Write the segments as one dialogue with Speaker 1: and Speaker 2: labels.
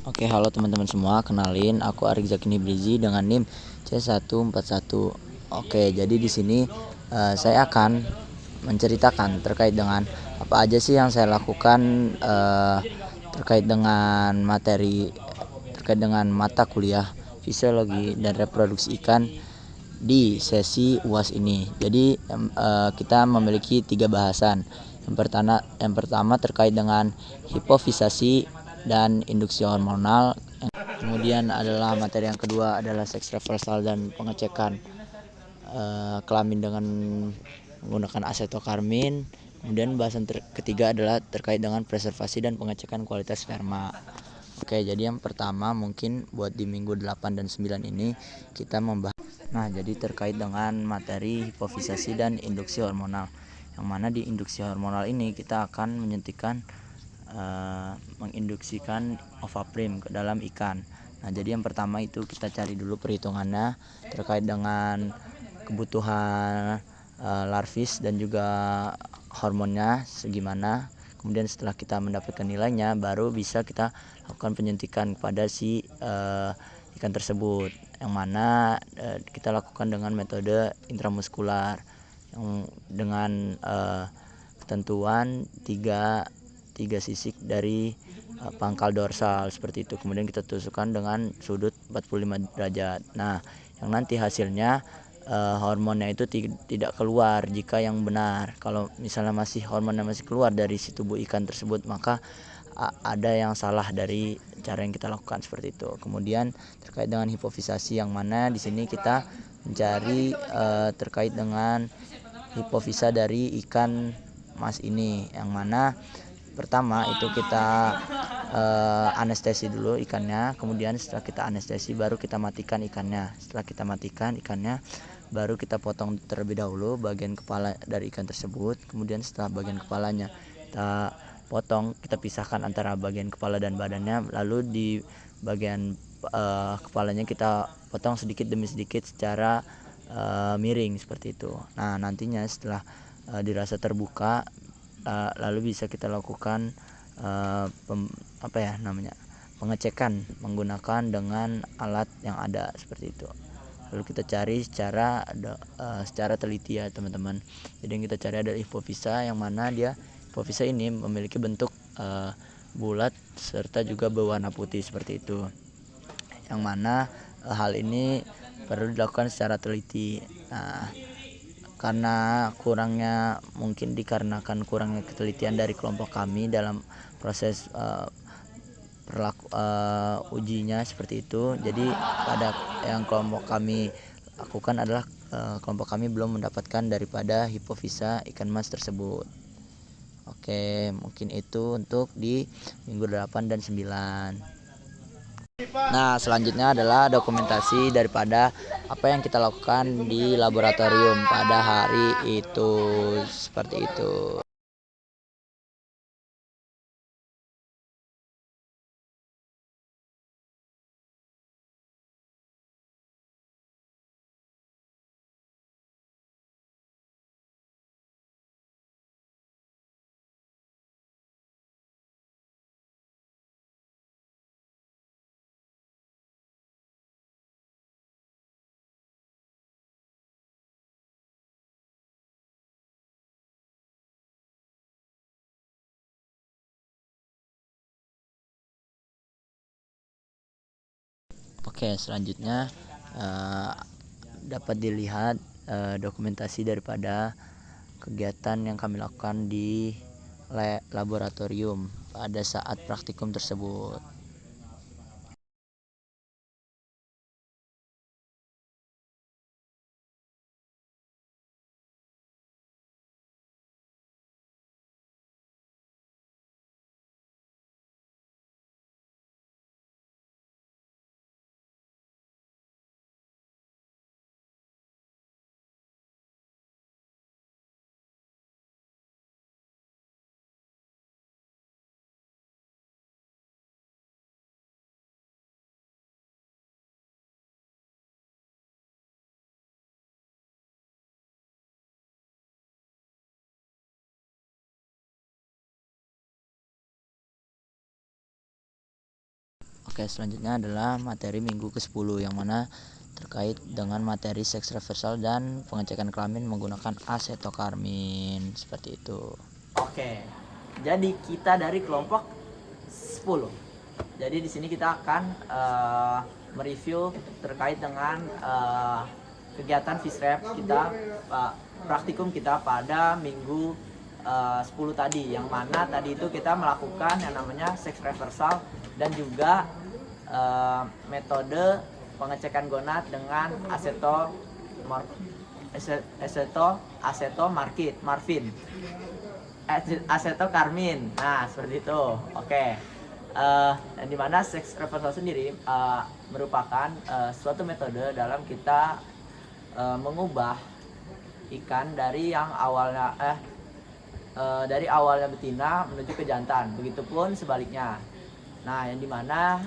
Speaker 1: Oke, halo teman-teman semua, kenalin aku Arik Zakini Brizi dengan NIM C141. Oke, jadi di sini saya akan menceritakan terkait dengan apa aja sih yang saya lakukan terkait dengan mata kuliah fisiologi dan reproduksi ikan di sesi UAS ini. Jadi kita memiliki 3 bahasan. Yang pertama terkait dengan hipofisasi dan induksi hormonal. Kemudian adalah materi yang kedua adalah seks reversal dan pengecekan kelamin dengan menggunakan asetokarmin. Kemudian bahasan ketiga adalah terkait dengan preservasi dan pengecekan kualitas sperma. Oke, jadi yang pertama mungkin buat di minggu 8 dan 9 ini kita membahas. Nah, jadi terkait dengan materi hipofisasi dan induksi hormonal. Yang mana di induksi hormonal ini kita akan menginduksikan ovaprim ke dalam ikan. Nah, jadi yang pertama itu kita cari dulu perhitungannya terkait dengan kebutuhan larvis dan juga hormonnya segimana. Kemudian setelah kita mendapatkan nilainya, baru bisa kita lakukan penyuntikan kepada si ikan tersebut, yang mana kita lakukan dengan metode intramuskular yang dengan ketentuan 3 sisik dari pangkal dorsal seperti itu. Kemudian kita tusukkan dengan sudut 45 derajat. Nah, yang nanti hasilnya hormonnya itu tidak keluar jika yang benar. Kalau misalnya hormonnya masih keluar dari si tubuh ikan tersebut, maka ada yang salah dari cara yang kita lakukan seperti itu. Kemudian terkait dengan hipofisasi, yang mana di sini kita mencari terkait dengan hipofisa dari ikan mas ini, yang mana pertama itu kita anestesi dulu ikannya. Kemudian setelah kita anestesi baru kita matikan ikannya. Setelah kita matikan ikannya, baru kita potong terlebih dahulu bagian kepala dari ikan tersebut. Kemudian setelah bagian kepalanya kita potong, kita pisahkan antara bagian kepala dan badannya. Lalu di bagian kepalanya kita potong sedikit demi sedikit secara miring seperti itu. Nah, nantinya setelah dirasa terbuka, lalu bisa kita lakukan pengecekan menggunakan dengan alat yang ada seperti itu. Lalu kita cari secara teliti ya teman-teman. Jadi yang kita cari adalah hipofisa, yang mana hipofisa ini memiliki bentuk bulat serta juga berwarna putih seperti itu. Yang mana hal ini perlu dilakukan secara teliti. Nah, dikarenakan kurangnya ketelitian dari kelompok kami dalam proses ujinya seperti itu. Jadi pada yang kelompok kami lakukan adalah kelompok kami belum mendapatkan daripada hipofisa ikan mas tersebut. Oke, mungkin itu untuk di minggu 8 dan 9. Nah, selanjutnya adalah dokumentasi daripada apa yang kita lakukan di laboratorium pada hari itu. Seperti itu. Oke, selanjutnya dapat dilihat dokumentasi daripada kegiatan yang kami lakukan di laboratorium pada saat praktikum tersebut. Oke, selanjutnya adalah materi minggu ke-10 yang mana terkait dengan materi seks reversal dan pengecekan kelamin menggunakan asetokarmin seperti itu.
Speaker 2: Oke. Jadi kita dari kelompok 10. Jadi di sini kita akan mereview terkait dengan kegiatan FISREP kita, praktikum kita pada minggu 10 tadi, yang mana tadi itu kita melakukan yang namanya seks reversal dan juga metode pengecekan gonad dengan marfin, asetokarmin. Nah, seperti itu. Oke. Dan dimana seks reversal sendiri merupakan suatu metode dalam kita mengubah ikan dari yang awalnya dari awalnya betina menuju ke jantan, begitupun sebaliknya. Nah, yang dimana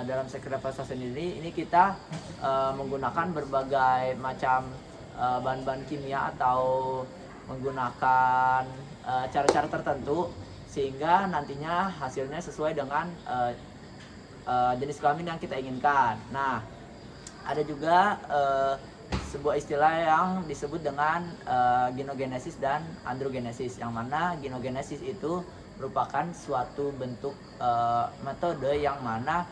Speaker 2: dalam seks reversal sendiri ini kita menggunakan berbagai macam bahan-bahan kimia atau menggunakan cara-cara tertentu sehingga nantinya hasilnya sesuai dengan jenis kelamin yang kita inginkan. Nah, ada juga sebuah istilah yang disebut dengan genogenesis dan androgenesis, yang mana genogenesis itu merupakan suatu bentuk metode yang mana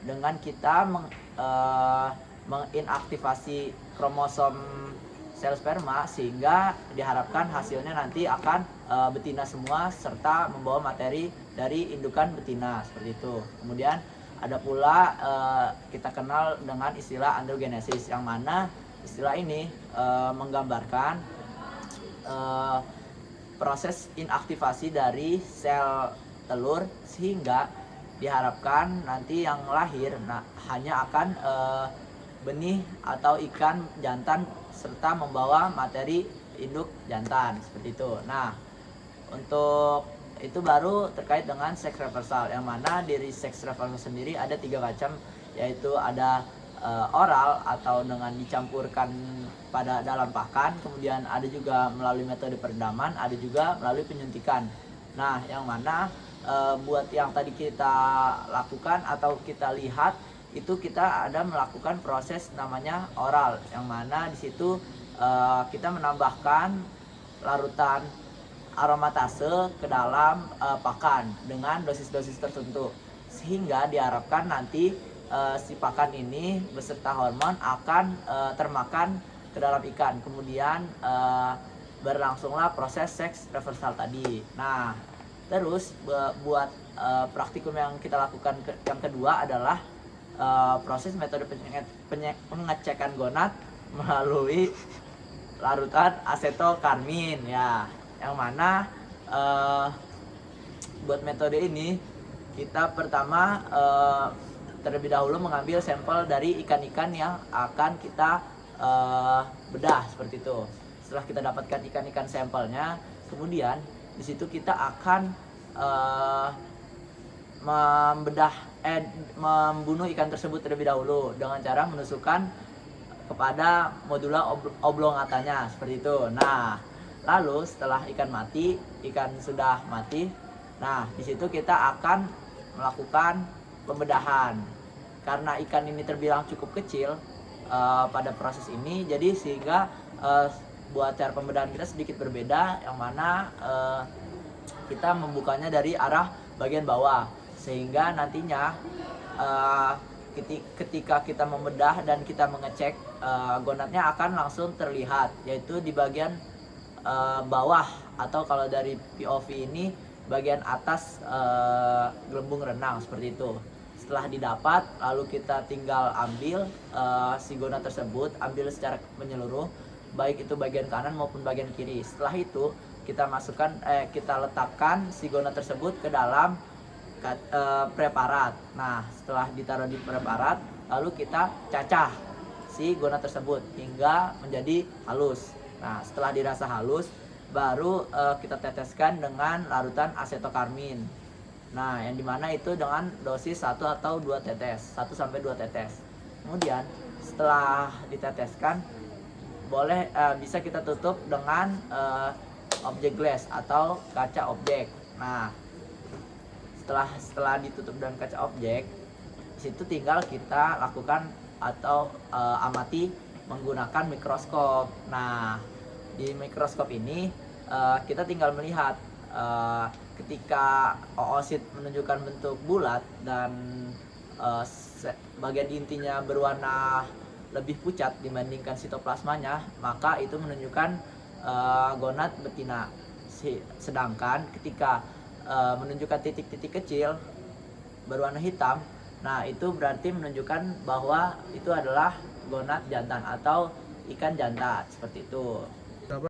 Speaker 2: dengan kita menginaktivasi kromosom sel sperma sehingga diharapkan hasilnya nanti akan betina semua serta membawa materi dari indukan betina seperti itu. Kemudian ada pula kita kenal dengan istilah androgenesis, yang mana istilah ini menggambarkan proses inaktivasi dari sel telur sehingga diharapkan nanti yang lahir hanya akan benih atau ikan jantan serta membawa materi induk jantan seperti itu. Nah, untuk itu baru terkait dengan seks reversal, yang mana dari seks reversal sendiri ada 3 macam, yaitu ada oral atau dengan dicampurkan pada dalam pakan, kemudian ada juga melalui metode peredaman, ada juga melalui penyuntikan. Nah, yang mana buat yang tadi kita lakukan atau kita lihat itu kita ada melakukan proses namanya oral, yang mana di situ kita menambahkan larutan aromatase ke dalam pakan dengan dosis-dosis tertentu sehingga diharapkan nanti si pakan ini beserta hormon akan termakan ke dalam ikan, kemudian berlangsunglah proses seks reversal tadi. Nah, terus buat praktikum yang kita lakukan yang kedua adalah proses metode pengecekan gonad melalui larutan asetokarmin, ya, yang mana buat metode ini kita pertama terlebih dahulu mengambil sampel dari ikan-ikan yang akan kita bedah seperti itu. Setelah kita dapatkan ikan-ikan sampelnya, kemudian di situ kita akan membunuh ikan tersebut terlebih dahulu dengan cara menusukkan kepada modula oblongatanya seperti itu. Nah, lalu setelah ikan sudah mati, nah di situ kita akan melakukan pembedahan. Karena ikan ini terbilang cukup kecil pada proses ini, jadi sehingga buat cara pembedahan kita sedikit berbeda, yang mana kita membukanya dari arah bagian bawah, sehingga nantinya ketika kita membedah dan kita mengecek, gonadnya akan langsung terlihat, yaitu di bagian bawah, atau kalau dari POV ini bagian atas gelembung renang seperti itu. Setelah didapat, lalu kita tinggal ambil si gonad tersebut, ambil secara menyeluruh, baik itu bagian kanan maupun bagian kiri. Setelah itu kita letakkan si gonad tersebut ke dalam preparat. Nah, setelah ditaruh di preparat, lalu kita cacah si gonad tersebut hingga menjadi halus. Nah, setelah dirasa halus, baru kita teteskan dengan larutan asetokarmin. Nah, yang dimana itu dengan dosis 1 atau 2 tetes, 1 sampai 2 tetes. Kemudian setelah diteteskan, bisa kita tutup dengan objek glass atau kaca objek. Nah, setelah ditutup dengan kaca objek, situ tinggal kita lakukan atau amati menggunakan mikroskop. Nah, di mikroskop ini kita tinggal melihat ketika oosit menunjukkan bentuk bulat dan bagian intinya berwarna lebih pucat dibandingkan sitoplasmanya, maka itu menunjukkan gonad betina. Sedangkan ketika menunjukkan titik-titik kecil berwarna hitam, nah itu berarti menunjukkan bahwa itu adalah gonad jantan atau ikan jantan, seperti itu.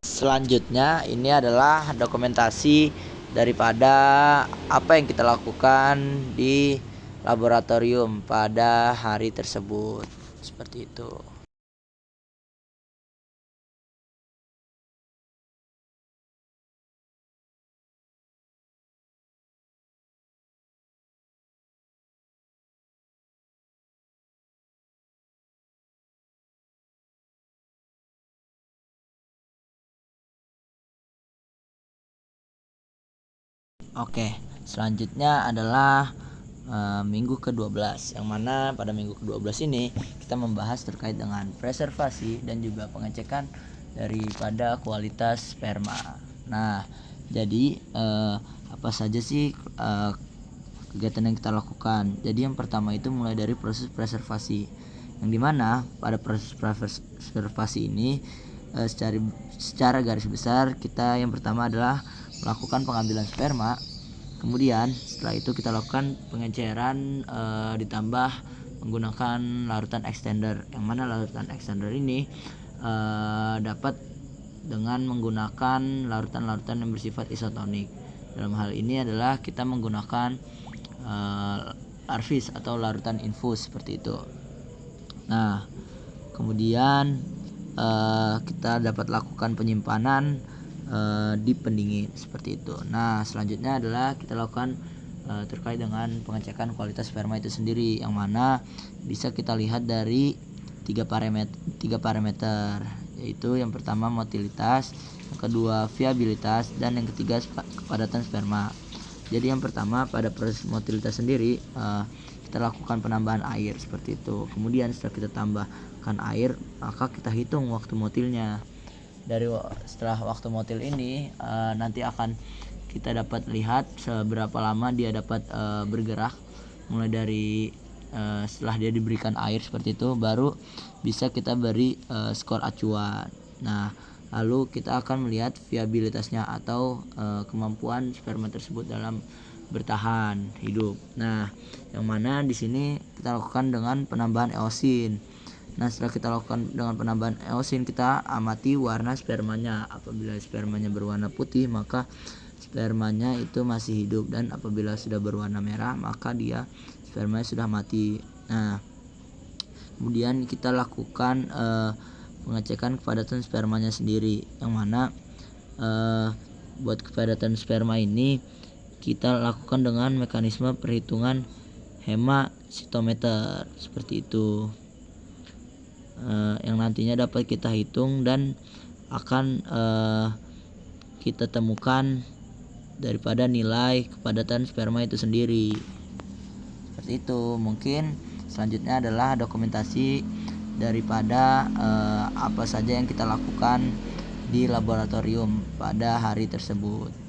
Speaker 2: Selanjutnya ini adalah dokumentasi daripada apa yang kita lakukan di laboratorium pada hari tersebut, seperti itu. Oke, selanjutnya adalah minggu ke-12, yang mana pada minggu ke-12 ini kita membahas terkait dengan preservasi dan juga pengecekan daripada kualitas sperma. Nah, jadi apa saja sih kegiatan yang kita lakukan? Jadi yang pertama itu mulai dari proses preservasi, yang dimana pada proses preservasi ini secara garis besar kita yang pertama adalah melakukan pengambilan sperma. Kemudian setelah itu kita lakukan pengenceran ditambah menggunakan larutan extender, yang mana larutan extender ini dapat dengan menggunakan larutan-larutan yang bersifat isotonik. Dalam hal ini adalah kita menggunakan larvis atau larutan infus, seperti itu. Nah, kemudian kita dapat lakukan penyimpanan di pendingin, seperti itu. Nah, selanjutnya adalah kita lakukan terkait dengan pengecekan kualitas sperma itu sendiri, yang mana bisa kita lihat dari tiga parameter, yaitu yang pertama motilitas, yang kedua viabilitas, dan yang ketiga kepadatan sperma. Jadi yang pertama pada proses motilitas sendiri kita lakukan penambahan air, seperti itu. Kemudian setelah kita tambahkan air, maka kita hitung waktu motilnya. Setelah waktu motil ini nanti akan kita dapat lihat seberapa lama dia dapat bergerak, mulai dari setelah dia diberikan air, seperti itu, baru bisa kita beri skor acuan. Nah, lalu kita akan melihat viabilitasnya atau kemampuan sperma tersebut dalam bertahan hidup. Nah, yang mana di sini kita lakukan dengan penambahan eosin. Nah, setelah kita lakukan dengan penambahan eosin, kita amati warna spermanya. Apabila spermanya berwarna putih, maka spermanya itu masih hidup, dan apabila sudah berwarna merah, maka spermanya sudah mati. Nah, kemudian kita lakukan pengecekan kepadatan spermanya sendiri, yang mana buat kepadatan sperma ini kita lakukan dengan mekanisme perhitungan hemasitometer, seperti itu. Yang nantinya dapat kita hitung dan akan kita temukan daripada nilai kepadatan sperma itu sendiri, seperti itu. Mungkin selanjutnya adalah dokumentasi daripada apa saja yang kita lakukan di laboratorium pada hari tersebut.